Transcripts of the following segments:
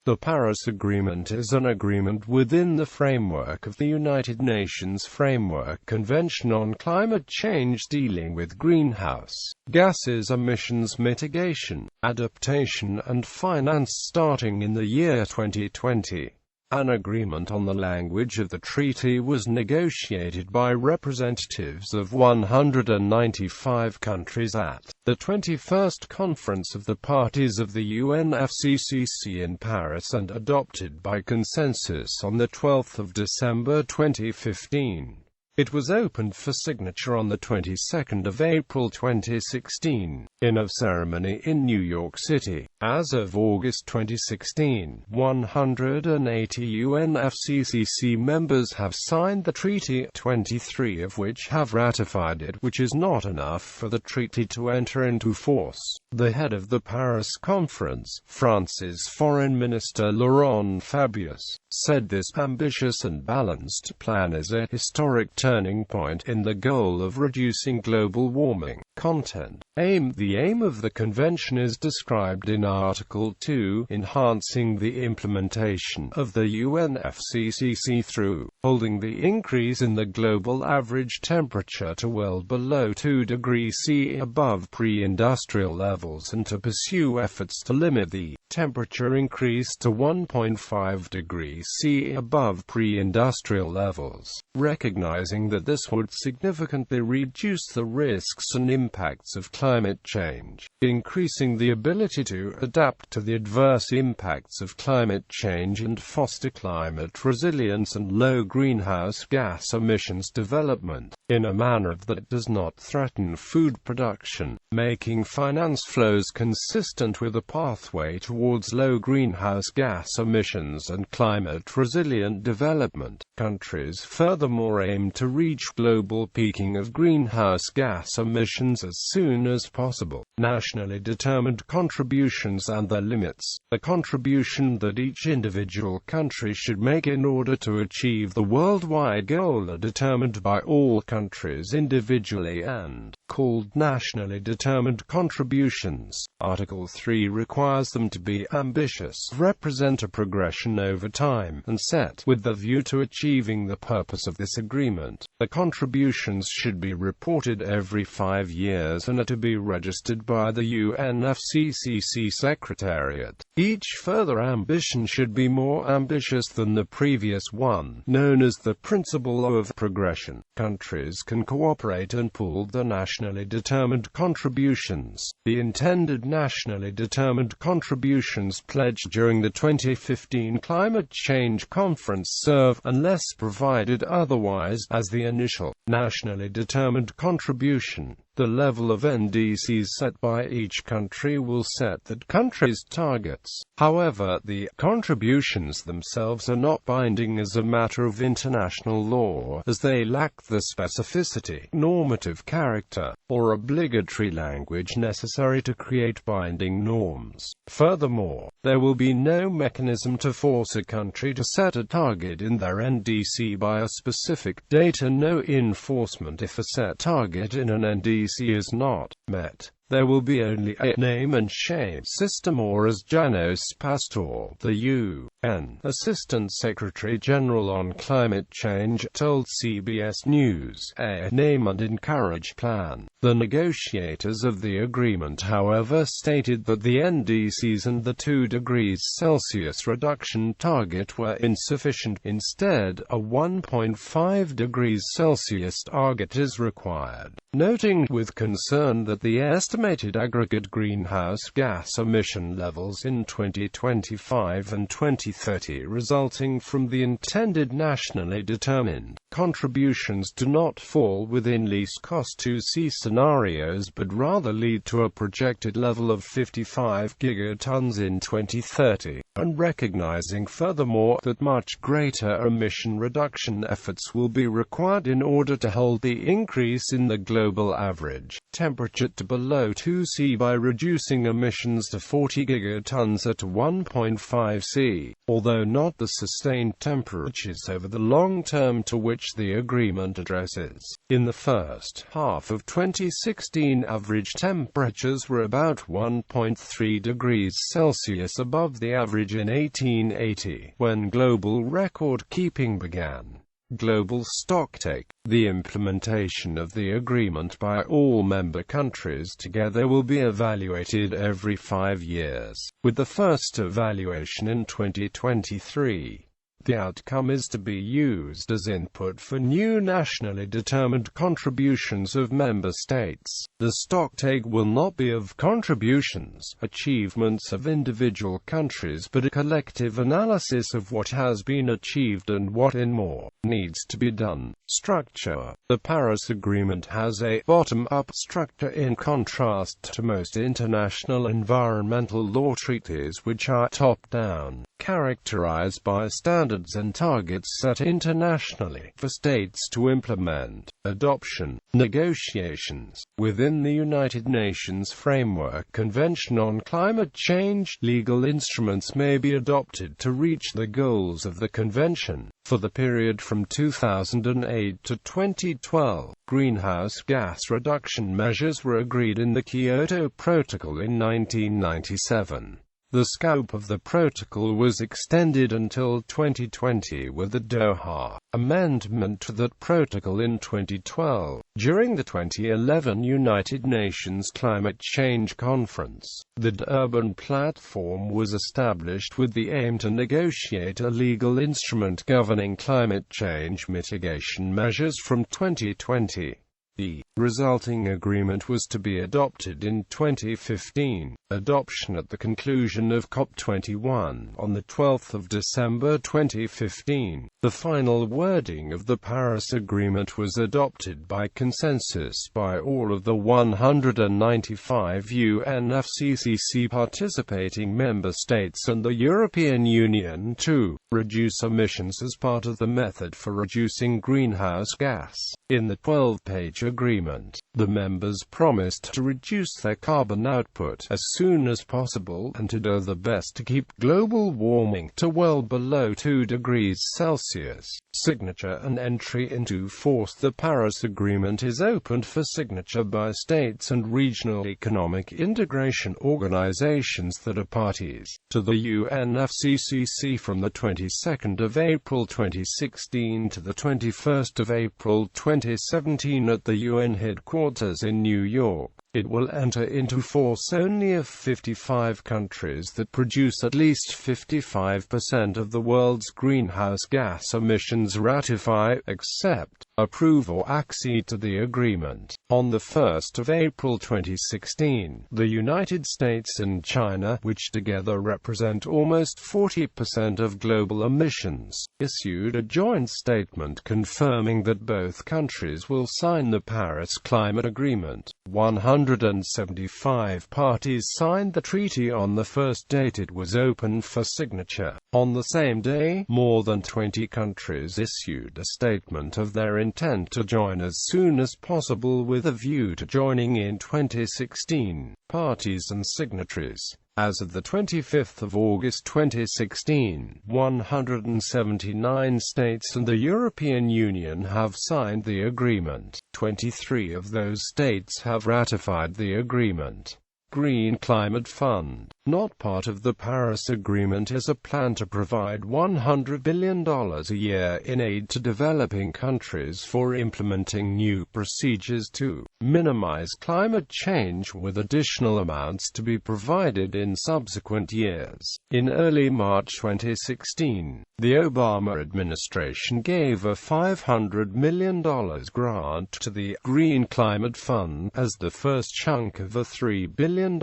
The Paris Agreement is an agreement within the framework of the United Nations Framework Convention on Climate Change dealing with greenhouse gases emissions mitigation, adaptation and finance starting in the year 2020. An agreement on the language of the treaty was negotiated by representatives of 195 countries at the 21st Conference of the Parties of the UNFCCC in Paris and adopted by consensus on 12 December 2015. It was opened for signature on the 22nd of April 2016, in a ceremony in New York City. As of August 2016, 180 UNFCCC members have signed the treaty, 23 of which have ratified it, which is not enough for the treaty to enter into force. The head of the Paris Conference, France's Foreign Minister Laurent Fabius, said this ambitious and balanced plan is a historic turning point in the goal of reducing global warming. Content. The aim of the convention is described in Article 2, enhancing the implementation of the UNFCCC through holding the increase in the global average temperature to well below 2 degrees C above pre-industrial levels and to pursue efforts to limit the temperature increase to 1.5 degrees C above pre-industrial levels, recognizing that this would significantly reduce the risks and impacts of climate change, increasing the ability to adapt to the adverse impacts of climate change and foster climate resilience and low greenhouse gas emissions development, in a manner that does not threaten food production, making finance flows consistent with a pathway towards low greenhouse gas emissions and climate-resilient development. Countries furthermore aim to reach global peaking of greenhouse gas emissions as soon as possible. Nationally determined contributions and their limits. The contribution that each individual country should make in order to achieve the worldwide goal are determined by all countries individually and called nationally determined contributions. Article 3 requires them to be ambitious, represent a progression over time, and set with the view to achieving the purpose of this agreement. The contributions should be reported every 5 years and are to be registered by the UNFCCC Secretariat. Each further ambition should be more ambitious than the previous one, known as the principle of progression. Countries can cooperate and pool the nationally determined contributions. The intended nationally determined contributions pledged during the 2015 Climate Change Conference serve, unless provided otherwise, as the initial nationally determined contribution. The level of NDCs set by each country will set that country's targets. However, the contributions themselves are not binding as a matter of international law, as they lack the specificity, normative character, or obligatory language necessary to create binding norms. Furthermore, there will be no mechanism to force a country to set a target in their NDC by a specific date and no enforcement if a set target in an NDC is not met. There will be only a name and shame system, or as Janos Pastor, the UN Assistant Secretary General on Climate Change, told CBS News, a name and encourage plan. The negotiators of the agreement, however, stated that the NDCs and the 2 degrees Celsius reduction target were insufficient. Instead, a 1.5 degrees Celsius target is required, noting with concern that the estimated aggregate greenhouse gas emission levels in 2025 and 2030 resulting from the intended nationally determined contributions do not fall within least cost 2C scenarios but rather lead to a projected level of 55 gigatons in 2030, and recognizing furthermore that much greater emission reduction efforts will be required in order to hold the increase in the global average temperature to below below 2°C by reducing emissions to 40 gigatons at 1.5 C, although not the sustained temperatures over the long term to which the agreement addresses. In the first half of 2016, average temperatures were about 1.3 degrees Celsius above the average in 1880, when global record-keeping began. Global stocktake. The implementation of the agreement by all member countries together will be evaluated every 5 years, with the first evaluation in 2023. The outcome is to be used as input for new nationally determined contributions of member states. The stocktake will not be of contributions, achievements of individual countries, but a collective analysis of what has been achieved and what in more needs to be done. Structure. The Paris Agreement has a bottom-up structure in contrast to most international environmental law treaties which are top-down, characterized by standards and targets set internationally for states to implement. Adoption. Negotiations. Within the United Nations Framework Convention on Climate Change, legal instruments may be adopted to reach the goals of the Convention. For the period from 2008 to 2012, greenhouse gas reduction measures were agreed in the Kyoto Protocol in 1997. The scope of the protocol was extended until 2020 with the Doha amendment to that protocol in 2012. During the 2011 United Nations Climate Change Conference, the Durban Platform was established with the aim to negotiate a legal instrument governing climate change mitigation measures from 2020. The resulting agreement was to be adopted in 2015. Adoption at the conclusion of COP21 on the 12th of December 2015. The final wording of the Paris Agreement was adopted by consensus by all of the 195 UNFCCC participating member states and the European Union to reduce emissions as part of the method for reducing greenhouse gas. In the 12-page agreement, the members promised to reduce their carbon output as soon as possible and to do their best to keep global warming to well below 2 degrees Celsius. Signature and entry into force. The Paris Agreement is opened for signature by states and regional economic integration organizations that are parties to the UNFCCC from the 22nd of April 2016 to the 21st of April 2017 at the UN headquarters in New York. It will enter into force only if 55 countries that produce at least 55% of the world's greenhouse gas emissions ratify, accept, approve or accede to the agreement. On the 1st of April 2016, the United States and China, which together represent almost 40% of global emissions, issued a joint statement confirming that both countries will sign the Paris Climate Agreement. 175 parties signed the treaty on the first date it was opened for signature. On the same day, more than 20 countries issued a statement of their intent to join as soon as possible with a view to joining in 2016. Parties and signatories. As of the 25th of August 2016, 179 states and the European Union have signed the agreement. 23 of those states have ratified the agreement. Green Climate Fund. Not part of the Paris Agreement is a plan to provide $100 billion a year in aid to developing countries for implementing new procedures to minimize climate change, with additional amounts to be provided in subsequent years. In early March 2016, the Obama administration gave a $500 million grant to the Green Climate Fund as the first chunk of a $3 billion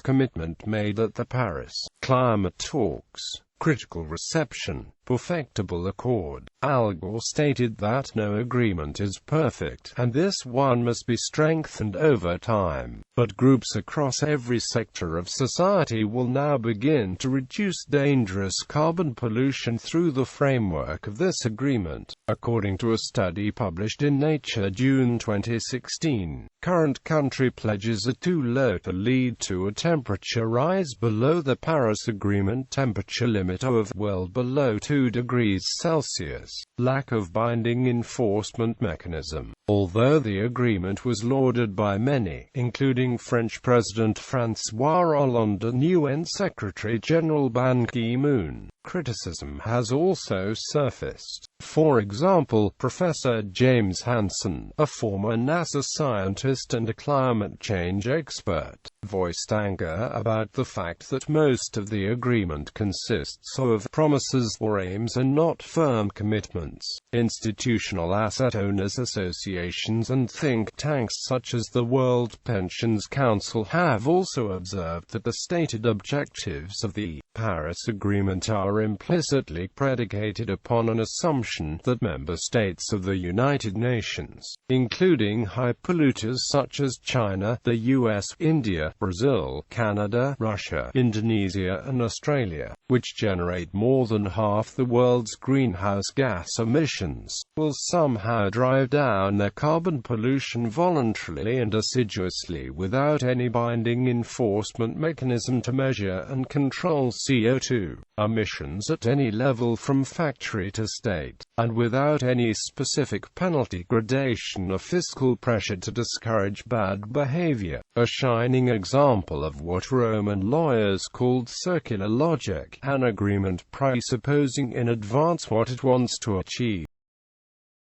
commitment made at the Paris climate talks. Critical reception. perfectible accord. Al Gore stated that no agreement is perfect, and this one must be strengthened over time. But groups across every sector of society will now begin to reduce dangerous carbon pollution through the framework of this agreement. According to a study published in Nature June 2016, current country pledges are too low to lead to a temperature rise below the Paris Agreement temperature limit of well below 2 degrees Celsius. Lack of binding enforcement mechanism. Although the agreement was lauded by many, including French President François Hollande and UN Secretary-General Ban Ki-moon, criticism has also surfaced. For example, Professor James Hansen, a former NASA scientist and a climate change expert, voiced anger about the fact that most of the agreement consists of promises or aims and not firm commitments. Institutional asset owners associations and think tanks such as the World Pensions Council have also observed that the stated objectives of the Paris Agreement are implicitly predicated upon an assumption that member states of the United Nations, including high polluters such as China, the US, India, Brazil, Canada, Russia, Indonesia and Australia, which generate more than half the world's greenhouse gas emissions, will somehow drive down their carbon pollution voluntarily and assiduously without any binding enforcement mechanism to measure and control CO2 emissions at any level from factory to state, and without any specific penalty gradation or fiscal pressure to discourage bad behavior. A shining example of what Roman lawyers called circular logic, an agreement presupposing in advance what it wants to achieve.